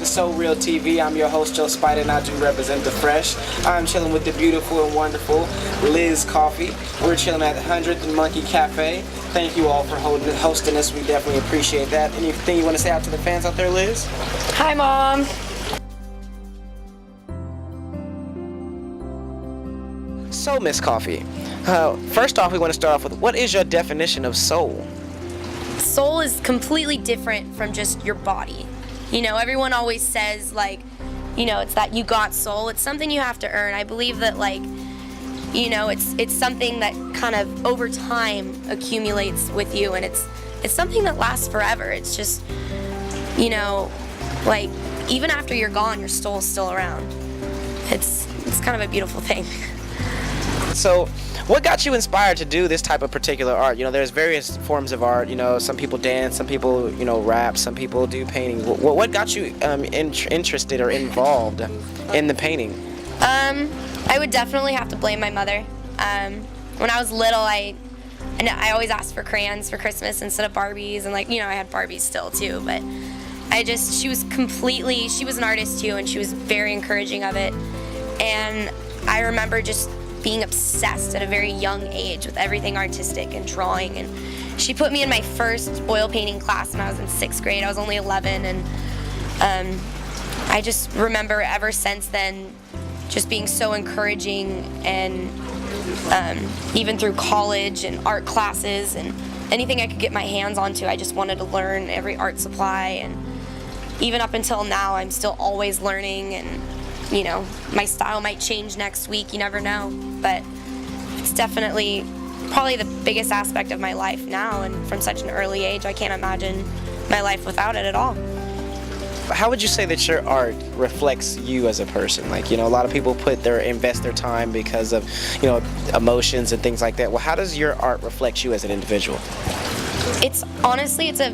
So Real TV. I'm your host, Joe Spyda, and I do represent the fresh. I'm chilling with the beautiful and wonderful Liz Coffee. We're chilling at the 100th and Monkey Cafe. Thank you all for hosting us. We definitely appreciate that. Anything you want to say out to the fans out there, Liz? Hi, Mom. So, Miss Coffee, first off, we want to start off with, what is your definition of soul? Soul is completely different from just your body. You know, everyone always says, like, you know, it's that you got soul. It's something you have to earn. I believe that, like, you know, it's something that kind of over time accumulates with you, and it's something that lasts forever. It's just, you know, like, even after you're gone, your soul's still around. It's kind of a beautiful thing. So, what got you inspired to do this type of particular art? You know, there's various forms of art. You know, some people dance, some people, you know, rap, some people do painting. What got you interested or involved in the painting? I would definitely have to blame my mother. When I was little, I always asked for crayons for Christmas instead of Barbies, and, like, you know, I had Barbies still too, but she was an artist too, and she was very encouraging of it. And I remember just being obsessed at a very young age with everything artistic and drawing, and she put me in my first oil painting class when I was in 6th grade. I was only 11, and I just remember ever since then just being so encouraging, and even through college and art classes and anything I could get my hands onto, I just wanted to learn every art supply. And even up until now, I'm still always learning, and you know, my style might change next week, you never know, but it's definitely probably the biggest aspect of my life now, and from such an early age, I can't imagine my life without it at all. How would you say that your art reflects you as a person? Like, you know, a lot of people invest their time because of, you know, emotions and things like that. Well, how does your art reflect you as an individual? It's a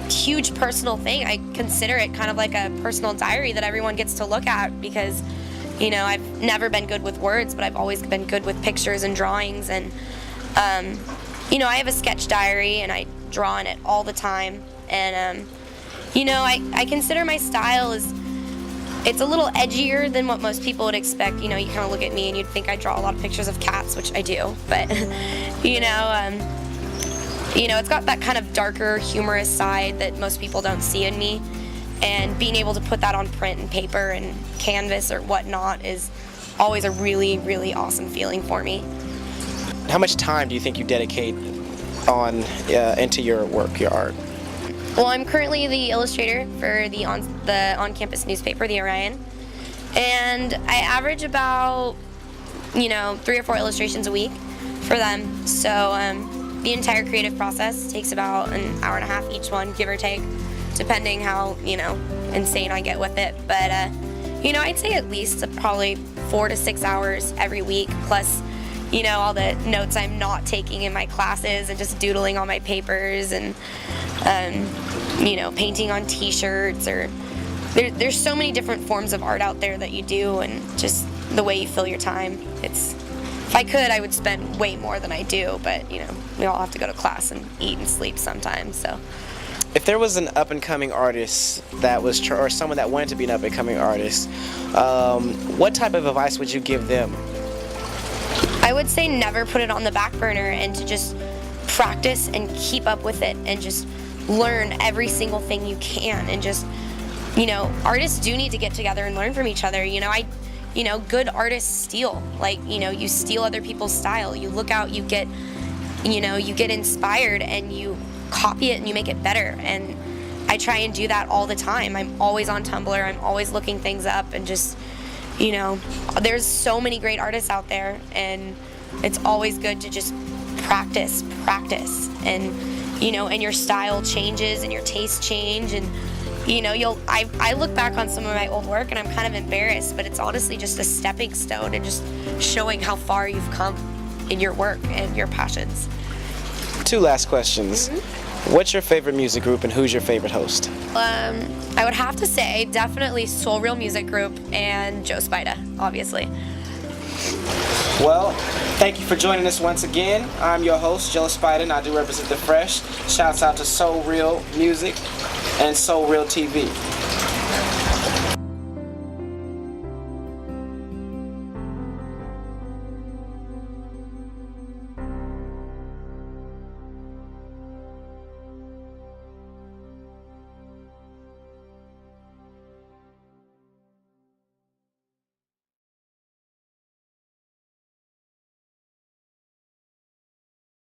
huge personal thing. I consider it kind of like a personal diary that everyone gets to look at, because, you know, I've never been good with words, but I've always been good with pictures and drawings. And you know, I have a sketch diary, and I draw in it all the time. And you know, I consider my style it's a little edgier than what most people would expect. You know, you kind of look at me and you'd think I draw a lot of pictures of cats, which I do, but you know, it's got that kind of darker, humorous side that most people don't see in me, and being able to put that on print and paper and canvas or whatnot is always a really, really awesome feeling for me. How much time do you think you dedicate into your work, your art? Well, I'm currently the illustrator for the on-campus newspaper, the Orion, and I average about, you know, 3 or 4 illustrations a week for them. So the entire creative process takes about an hour and a half each one, give or take, depending how, you know, insane I get with it. But you know, I'd say at least probably 4 to 6 hours every week, plus, you know, all the notes I'm not taking in my classes, and just doodling on my papers, and you know, painting on t-shirts, or there's so many different forms of art out there that you do, and just the way you fill your time. If I could, I would spend way more than I do, but, you know, we all have to go to class and eat and sleep sometimes, so. If there was an up-and-coming artist or someone that wanted to be an up-and-coming artist, what type of advice would you give them? I would say never put it on the back burner, and to just practice and keep up with it, and just learn every single thing you can, and just, you know, artists do need to get together and learn from each other. You know, good artists steal. Like, you know, you steal other people's style. You look out, you get inspired, and you copy it and you make it better. And I try and do that all the time. I'm always on Tumblr. I'm always looking things up, and just, you know, there's so many great artists out there, and it's always good to just practice, and, you know, and your style changes and your tastes change, and, you know, I look back on some of my old work and I'm kind of embarrassed, but it's honestly just a stepping stone, and just showing how far you've come in your work and your passions. 2 last questions. Mm-hmm. What's your favorite music group, and who's your favorite host? I would have to say definitely So Real Music Group and Joe Spyda, obviously. Well, thank you for joining us once again. I'm your host, Joe Spyda, and I do represent the fresh. Shouts out to So Real Music and So Real TV.